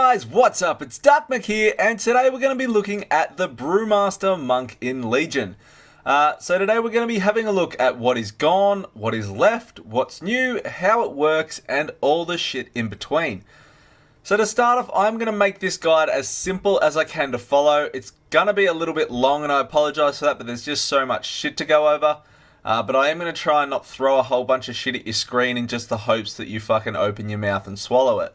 guys, what's up? It's Darkmek here, and today we're going to be looking at the Brewmaster Monk in Legion. So today we're going to be having a look at what is gone, what is left, what's new, how it works, and all the shit in between. So to start off, I'm going to make this guide as simple as I can to follow. It's going to be a little bit long, and I apologize for that, but there's just so much shit to go over. But I am going to try and not throw a whole bunch of shit at your screen in just the hopes that you fucking open your mouth and swallow it.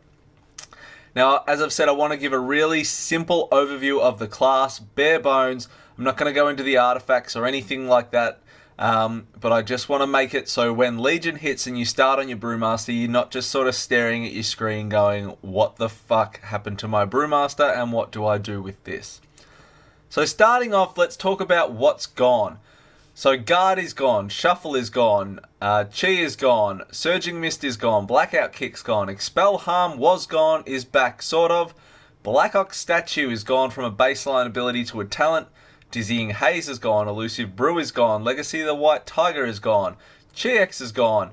Now, as I've said, I want to give a really simple overview of the class, bare bones. I'm not going to go into the artifacts or anything like that, but I just want to make it so when Legion hits and you start on your Brewmaster, you're not just sort of staring at your screen going, what the fuck happened to my Brewmaster and what do I do with this? So starting off, let's talk about what's gone. So Guard is gone, Shuffle is gone, Chi is gone, Surging Mist is gone, Blackout Kick's gone, Expel Harm was gone, is back sort of, Blackout Statue is gone from a baseline ability to a talent, Dizzying Haze is gone, Elusive Brew is gone, Legacy of the White Tiger is gone, Chi X is gone,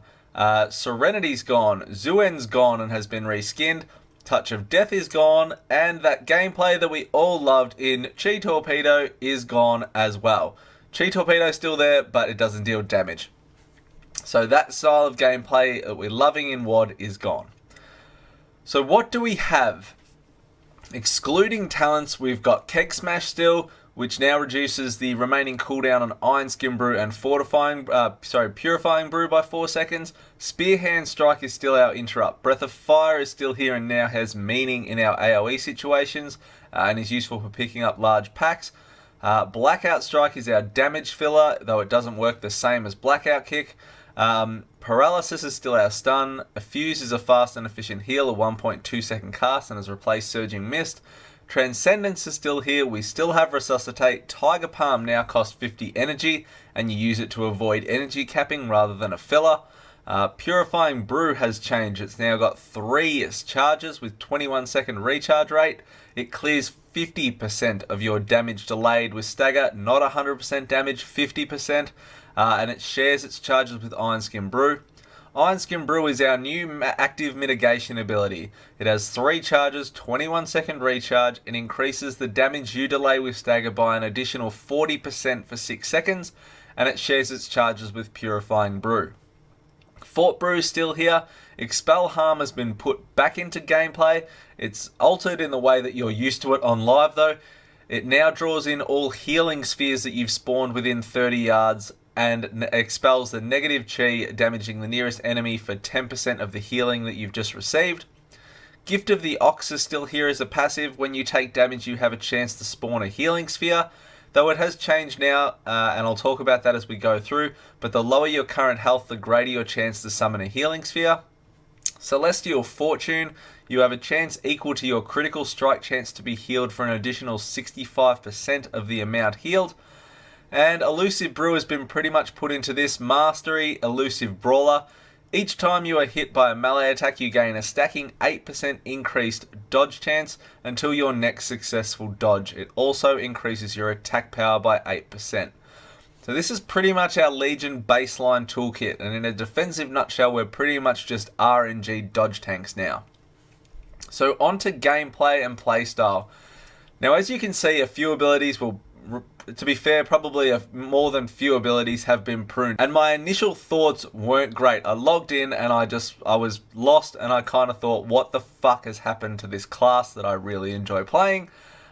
Serenity's gone, Zuen's gone and has been reskinned, Touch of Death is gone, and that gameplay that we all loved in Chi Torpedo is gone as well. Chi Torpedo is still there, but it doesn't deal damage. So that style of gameplay that we're loving in WOD is gone. So what do we have? Excluding talents, we've got Keg Smash still, which now reduces the remaining cooldown on Iron Skin Brew and Purifying Brew by 4 seconds. Spear Hand Strike is still our interrupt. Breath of Fire is still here and now has meaning in our AoE situations and is useful for picking up large packs. Blackout Strike is our damage filler, though it doesn't work the same as Blackout Kick. Paralysis is still our stun. A Fuse is a fast and efficient heal, a 1.2 second cast, and has replaced Surging Mist. Transcendence is still here. We still have Resuscitate. Tiger Palm now costs 50 energy, and you use it to avoid energy capping rather than a filler. Purifying Brew has changed. It's now got 3 charges with 21 second recharge rate. It clears 50% of your damage delayed with Stagger, not 100% damage, 50%, and it shares its charges with Iron Skin Brew. Iron Skin Brew is our new active mitigation ability. It has 3 charges, 21 second recharge, and increases the damage you delay with Stagger by an additional 40% for 6 seconds, and it shares its charges with Purifying Brew. Fort Brew is still here. Expel Harm has been put back into gameplay. It's altered in the way that you're used to it on live though. It now draws in all healing spheres that you've spawned within 30 yards and expels the negative chi, damaging the nearest enemy for 10% of the healing that you've just received. Gift of the Ox is still here as a passive. When you take damage, you have a chance to spawn a healing sphere. Though it has changed now, and I'll talk about that as we go through, but the lower your current health, the greater your chance to summon a healing sphere. Celestial Fortune, you have a chance equal to your critical strike chance to be healed for an additional 65% of the amount healed. And Elusive Brew has been pretty much put into this Mastery Elusive Brawler. Each time you are hit by a melee attack, you gain a stacking 8% increased dodge chance until your next successful dodge. It also increases your attack power by 8%. So this is pretty much our Legion baseline toolkit, and in a defensive nutshell, we're pretty much just RNG dodge tanks now. So on to gameplay and playstyle. Now as you can see, a few abilities will, to be fair, probably more than few abilities have been pruned. And my initial thoughts weren't great. I logged in and I was lost, and I kind of thought, what the fuck has happened to this class that I really enjoy playing?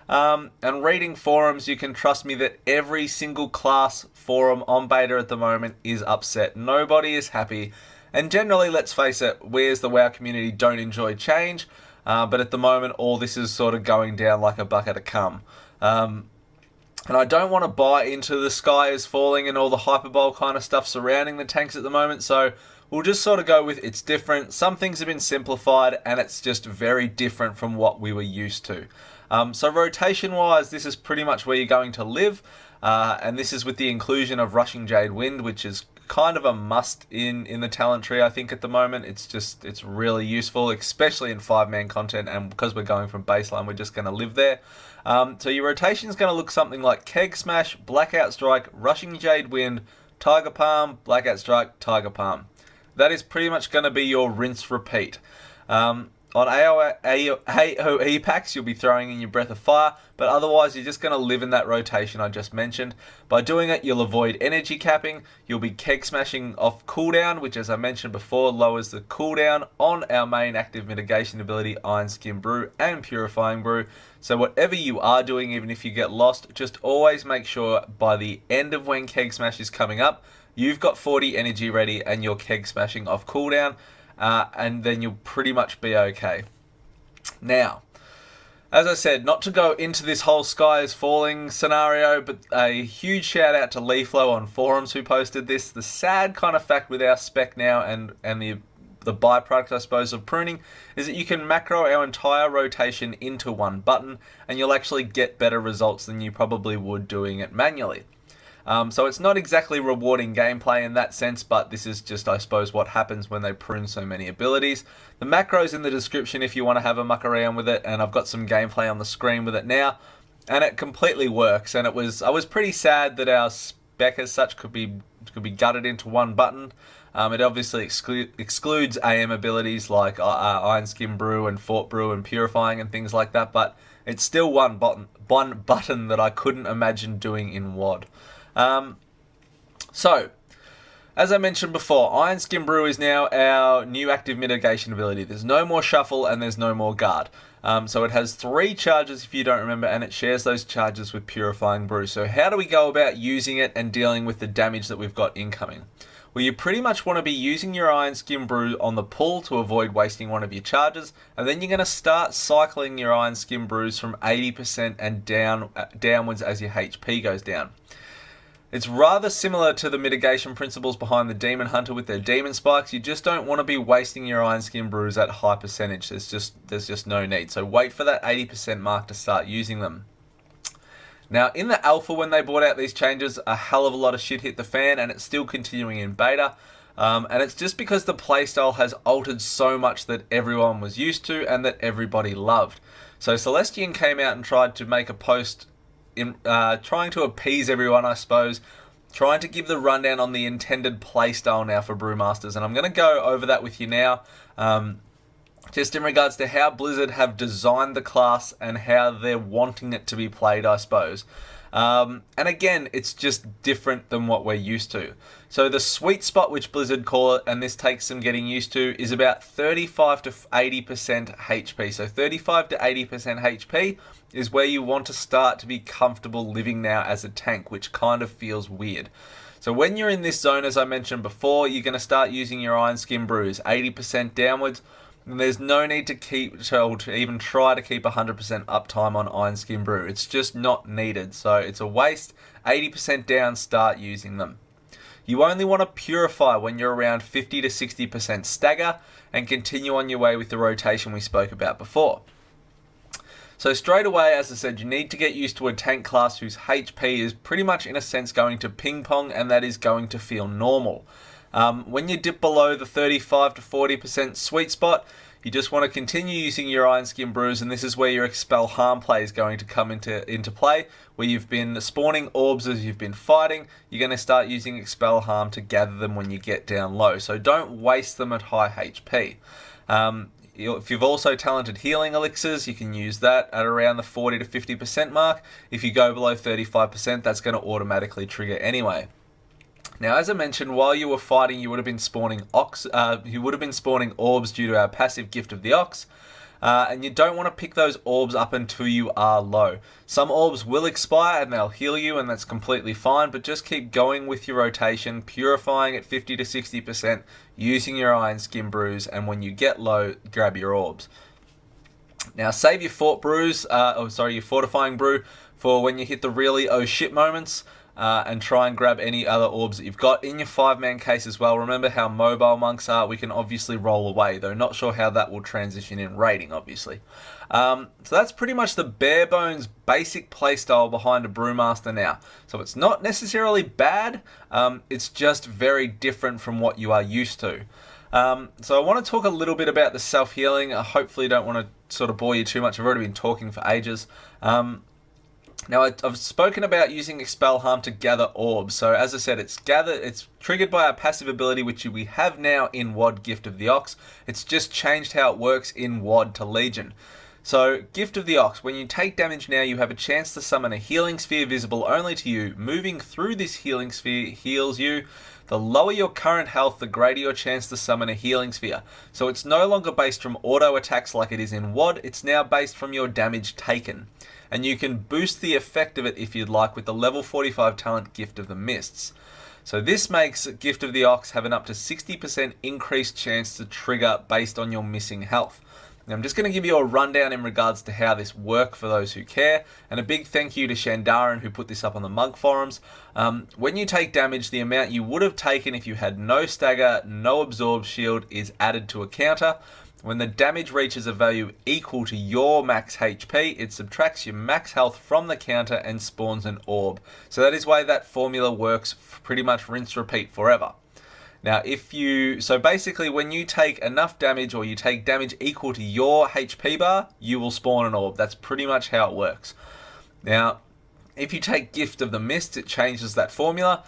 And reading forums, you can trust me that every single class forum on beta at the moment is upset. Nobody is happy. And generally, let's face it, we as the WoW community don't enjoy change. But at the moment, all this is sort of going down like a bucket of cum. And I don't want to buy into the sky is falling and all the hyperbole kind of stuff surrounding the tanks at the moment. So we'll just sort of go with it's different. Some things have been simplified and it's just very different from what we were used to. So rotation wise, this is pretty much where you're going to live. And this is with the inclusion of Rushing Jade Wind, which is kind of a must in the talent tree, I think, at the moment. It's really useful, especially in 5-man content, and because we're going from baseline, we're just going to live there. So your rotation is going to look something like Keg Smash, Blackout Strike, Rushing Jade Wind, Tiger Palm, Blackout Strike, Tiger Palm. That is pretty much going to be your rinse repeat. On AoE packs, you'll be throwing in your Breath of Fire, but otherwise you're just going to live in that rotation I just mentioned. By doing it, you'll avoid energy capping, you'll be keg smashing off cooldown, which as I mentioned before, lowers the cooldown on our main active mitigation ability, Iron Skin Brew and Purifying Brew. So whatever you are doing, even if you get lost, just always make sure by the end of when keg smash is coming up, you've got 40 energy ready and you're keg smashing off cooldown. And then you'll pretty much be okay. Now, as I said, not to go into this whole sky is falling scenario, but a huge shout out to Leaflo on forums who posted this. The sad kind of fact with our spec now and the byproduct, I suppose, of pruning is that you can macro our entire rotation into one button and you'll actually get better results than you probably would doing it manually. So it's not exactly rewarding gameplay in that sense, but this is just, I suppose, what happens when they prune so many abilities. The macro's in the description if you want to have a muck around with it, and I've got some gameplay on the screen with it now, and it completely works. And I was pretty sad that our spec as such could be gutted into one button. It obviously excludes AM abilities like Iron Skin Brew and Fort Brew and Purifying and things like that, but it's still one button that I couldn't imagine doing in WOD. So, as I mentioned before, Iron Skin Brew is now our new active mitigation ability. There's no more shuffle and there's no more guard. So it has 3 charges if you don't remember, and it shares those charges with Purifying Brew. So how do we go about using it and dealing with the damage that we've got incoming? Well, you pretty much want to be using your Iron Skin Brew on the pull to avoid wasting one of your charges, and then you're going to start cycling your Iron Skin Brews from 80% and downwards as your HP goes down. It's rather similar to the mitigation principles behind the Demon Hunter with their Demon Spikes. You just don't want to be wasting your Iron Skin Brews at high percentage. There's just no need. So wait for that 80% mark to start using them. Now, in the alpha, when they brought out these changes, a hell of a lot of shit hit the fan, and it's still continuing in beta. And it's just because the playstyle has altered so much that everyone was used to and that everybody loved. So Celestian came out and tried to make a post in trying to appease everyone, I suppose, trying to give the rundown on the intended playstyle now for Brewmasters, and I'm going to go over that with you now, just in regards to how Blizzard have designed the class and how they're wanting it to be played, I suppose. And again, it's just different than what we're used to. So the sweet spot, which Blizzard call it, and this takes some getting used to, is about 35 to 80% HP. So 35 to 80% HP is where you want to start to be comfortable living now as a tank, which kind of feels weird. So when you're in this zone, as I mentioned before, you're going to start using your Iron Skin Brews, 80% downwards. And there's no need to even try to keep 100% uptime on Iron Skin Brew. It's just not needed. So it's a waste. 80% down, start using them. You only want to purify when you're around 50 to 60% stagger and continue on your way with the rotation we spoke about before. So straight away, as I said, you need to get used to a tank class whose HP is pretty much in a sense going to ping pong, and that is going to feel normal. When you dip below the 35 to 40% sweet spot, you just want to continue using your Iron Skin Brews, and this is where your Expel Harm play is going to come into play, where you've been spawning orbs as you've been fighting. You're going to start using Expel Harm to gather them when you get down low, so don't waste them at high HP. If you've also talented healing elixirs, you can use that at around the 40 to 50% mark. If you go below 35%, that's going to automatically trigger anyway. Now, as I mentioned, while you were fighting, you would have been spawning orbs due to our passive Gift of the Ox, and you don't want to pick those orbs up until you are low. Some orbs will expire and they'll heal you, and that's completely fine, but just keep going with your rotation, purifying at 50 to 60%, using your Iron Skin Brews, and when you get low, grab your orbs. Now, save your your Fortifying Brew for when you hit the really oh shit moments. And try and grab any other orbs that you've got in your 5-man case as well. Remember how mobile monks are. We can obviously roll away, though not sure how that will transition in raiding, obviously. So that's pretty much the bare bones basic playstyle behind a Brewmaster now. So it's not necessarily bad, it's just very different from what you are used to. So I want to talk a little bit about the self-healing. I hopefully don't want to sort of bore you too much. I've already been talking for ages. Now, I've spoken about using Expel Harm to gather orbs. So as I said, it's triggered by a passive ability which we have now in WOD Gift of the Ox. It's just changed how it works in WOD to Legion. So, Gift of the Ox, when you take damage now, you have a chance to summon a healing sphere visible only to you. Moving through this healing sphere heals you. The lower your current health, the greater your chance to summon a healing sphere. So it's no longer based from auto attacks like it is in WOD, it's now based from your damage taken. And you can boost the effect of it if you'd like with the level 45 talent Gift of the Mists. So this makes Gift of the Ox have an up to 60% increased chance to trigger based on your missing health. Now I'm just going to give you a rundown in regards to how this works for those who care, and a big thank you to Shandaran who put this up on the Mug forums. When you take damage, the amount you would have taken if you had no stagger, no absorb shield is added to a counter. When the damage reaches a value equal to your max HP, it subtracts your max health from the counter and spawns an orb. So that is why that formula works pretty much rinse repeat forever. Now, so basically when you take enough damage or you take damage equal to your HP bar, you will spawn an orb. That's pretty much how it works. Now, if you take Gift of the Mist, it changes that formula.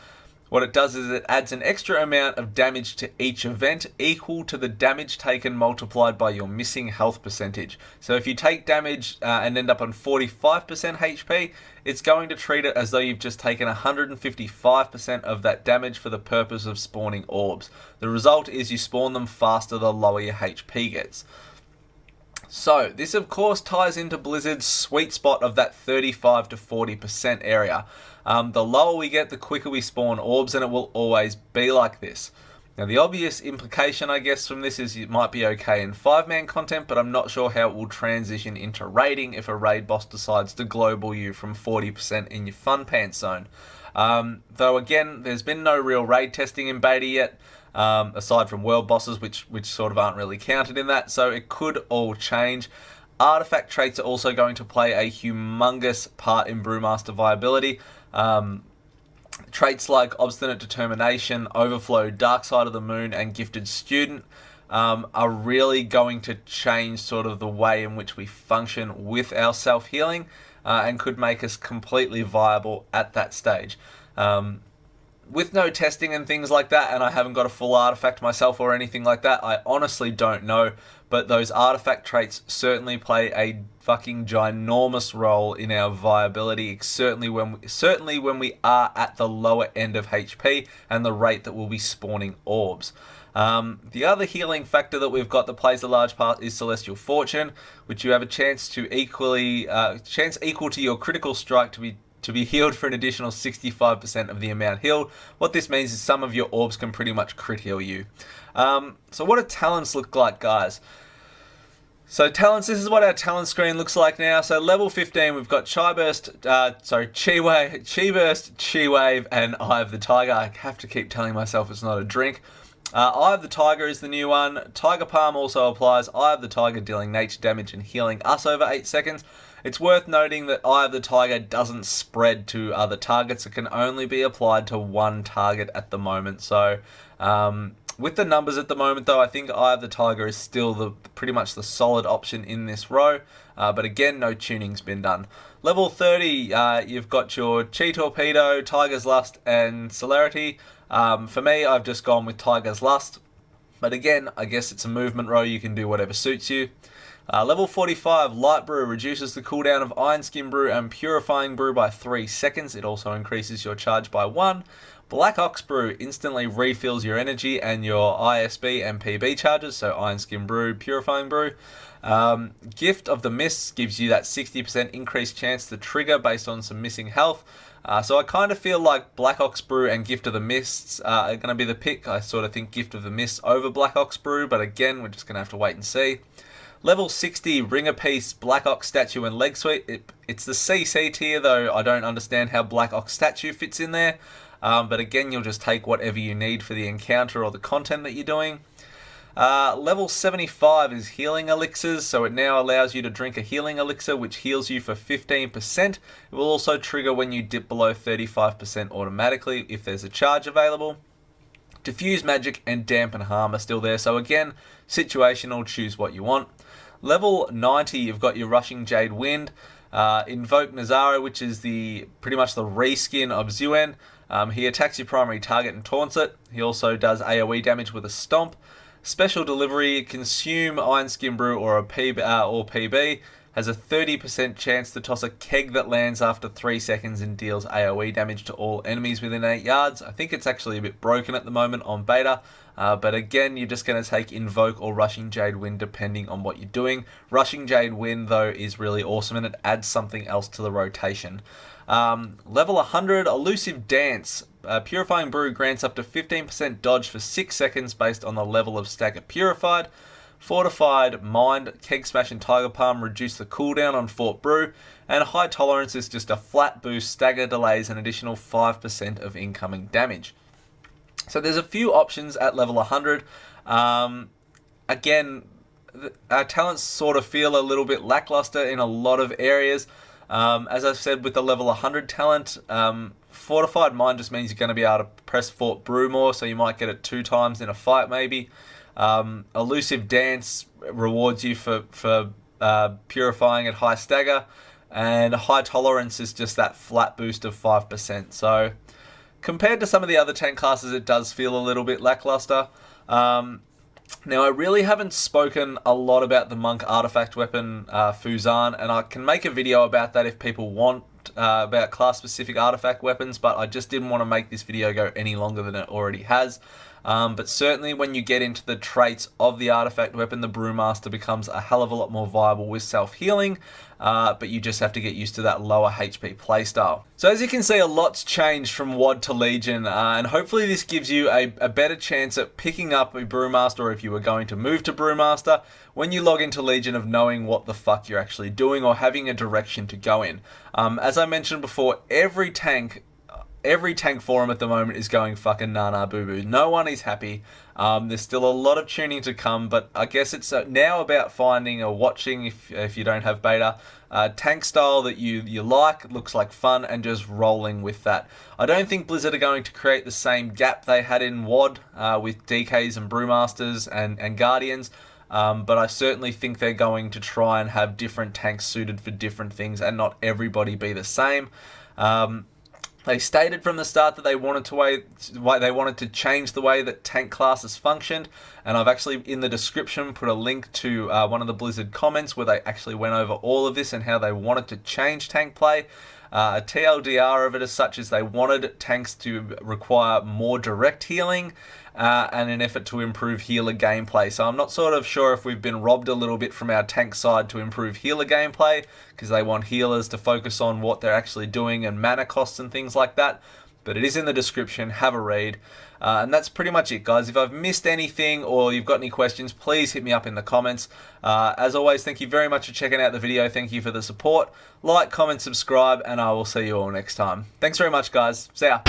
What it does is it adds an extra amount of damage to each event equal to the damage taken multiplied by your missing health percentage. So if you take damage and end up on 45% HP, it's going to treat it as though you've just taken 155% of that damage for the purpose of spawning orbs. The result is you spawn them faster the lower your HP gets. So, this of course ties into Blizzard's sweet spot of that 35 to 40% area. The lower we get, the quicker we spawn orbs, and it will always be like this. Now, the obvious implication, I guess, from this is it might be okay in 5-man content, but I'm not sure how it will transition into raiding if a raid boss decides to global you from 40% in your fun pants zone. Though, again, there's been no real raid testing in beta yet. Aside from world bosses, which sort of aren't really counted in that, so it could all change. Artifact traits are also going to play a humongous part in Brewmaster viability. Traits like Obstinate Determination, Overflow, Dark Side of the Moon, and Gifted Student are really going to change sort of the way in which we function with our self-healing and could make us completely viable at that stage. With no testing and things like that, and I haven't got a full artifact myself or anything like that, I honestly don't know, but those artifact traits certainly play a fucking ginormous role in our viability, certainly when we are at the lower end of HP and the rate that we'll be spawning orbs. The other healing factor that we've got that plays a large part is Celestial Fortune, which you have a chance to equal to your critical strike to be healed for an additional 65% of the amount healed. What this means is some of your orbs can pretty much crit heal you. So what do talents look like, guys? So talents, this is what our talent screen looks like now. So level 15, we've got Chi Burst, Chi Wave, and Eye of the Tiger. I have to keep telling myself it's not a drink. Eye of the Tiger is the new one. Tiger Palm also applies. Eye of the Tiger dealing nature damage and healing us over 8 seconds. It's worth noting that Eye of the Tiger doesn't spread to other targets. It can only be applied to one target at the moment. So, with the numbers at the moment, though, I think Eye of the Tiger is still pretty much the solid option in this row. But again, no tuning's been done. Level 30, you've got your Chi Torpedo, Tiger's Lust, and Celerity. For me, I've just gone with Tiger's Lust. But again, I guess it's a movement row. You can do whatever suits you. Level 45, Light Brew reduces the cooldown of Iron Skin Brew and Purifying Brew by 3 seconds. It also increases your charge by 1. Black Ox Brew instantly refills your energy and your ISB and PB charges, so Iron Skin Brew, Purifying Brew. Gift of the Mists gives you that 60% increased chance to trigger based on some missing health. So I kind of feel like Black Ox Brew and Gift of the Mists are going to be the pick. I sort of think Gift of the Mists over Black Ox Brew, but again, we're just going to have to wait and see. Level 60, Ringer Piece, Black Ox Statue, and Leg Sweep. It's the CC tier, though I don't understand how Black Ox Statue fits in there. But again, you'll just take whatever you need for the encounter or the content that you're doing. Level 75 is Healing Elixirs, so it now allows you to drink a Healing Elixir, which heals you for 15%. It will also trigger when you dip below 35% automatically if there's a charge available. Diffuse Magic and Dampen Harm are still there, so again, situational, choose what you want. Level 90, you've got your Rushing Jade Wind. Invoke Nazara, which is pretty much the reskin of Zuen. He attacks your primary target and taunts it. He also does AoE damage with a stomp. Special Delivery, consume Iron Skin Brew or a PB, has a 30% chance to toss a keg that lands after 3 seconds and deals AoE damage to all enemies within 8 yards. I think it's actually a bit broken at the moment on beta, but again, you're just going to take Invoke or Rushing Jade Wind depending on what you're doing. Rushing Jade Wind, though, is really awesome and it adds something else to the rotation. Level 100, Elusive Dance. Purifying Brew grants up to 15% dodge for 6 seconds based on the level of stagger purified. Fortified Mind, Keg Smash and Tiger Palm reduce the cooldown on Fort Brew, and High Tolerance is just a flat boost, stagger delays an additional 5% of incoming damage. So there's a few options at level 100. Again, our talents sort of feel a little bit lackluster in a lot of areas. As I've said with the level 100 talent, Fortified Mind just means you're going to be able to press Fort Brew more, so you might get it 2 times in a fight maybe. Elusive Dance rewards you for purifying at high stagger, and High Tolerance is just that flat boost of 5%. So compared to some of the other tank classes, it does feel a little bit lackluster. Now, I really haven't spoken a lot about the Monk artifact weapon, Fuzan, and I can make a video about that if people want, about class-specific artifact weapons, but I just didn't want to make this video go any longer than it already has. But certainly when you get into the traits of the artifact weapon, the Brewmaster becomes a hell of a lot more viable with self-healing, but you just have to get used to that lower HP playstyle. So as you can see, a lot's changed from WOD to Legion, and hopefully this gives you a better chance at picking up a Brewmaster, or if you were going to move to Brewmaster, when you log into Legion, of knowing what the fuck you're actually doing or having a direction to go in. As I mentioned before, every tank forum at the moment is going fucking na-na boo-boo. No one is happy. There's still a lot of tuning to come, but I guess it's now about finding or watching, if you don't have beta, tank style that you like, looks like fun, and just rolling with that. I don't think Blizzard are going to create the same gap they had in WOD with DKs and Brewmasters and Guardians, but I certainly think they're going to try and have different tanks suited for different things and not everybody be the same. They stated from the start that they wanted to change the way that tank classes functioned, and I've actually in the description put a link to one of the Blizzard comments where they actually went over all of this and how they wanted to change tank play. A TLDR of it as such as they wanted tanks to require more direct healing and an effort to improve healer gameplay. So I'm not sort of sure if we've been robbed a little bit from our tank side to improve healer gameplay, because they want healers to focus on what they're actually doing and mana costs and things like that. But it is in the description, have a read. And that's pretty much it, guys. If I've missed anything or you've got any questions, please hit me up in the comments. As always, thank you very much for checking out the video. Thank you for the support. Like, comment, subscribe, and I will see you all next time. Thanks very much, guys. See ya.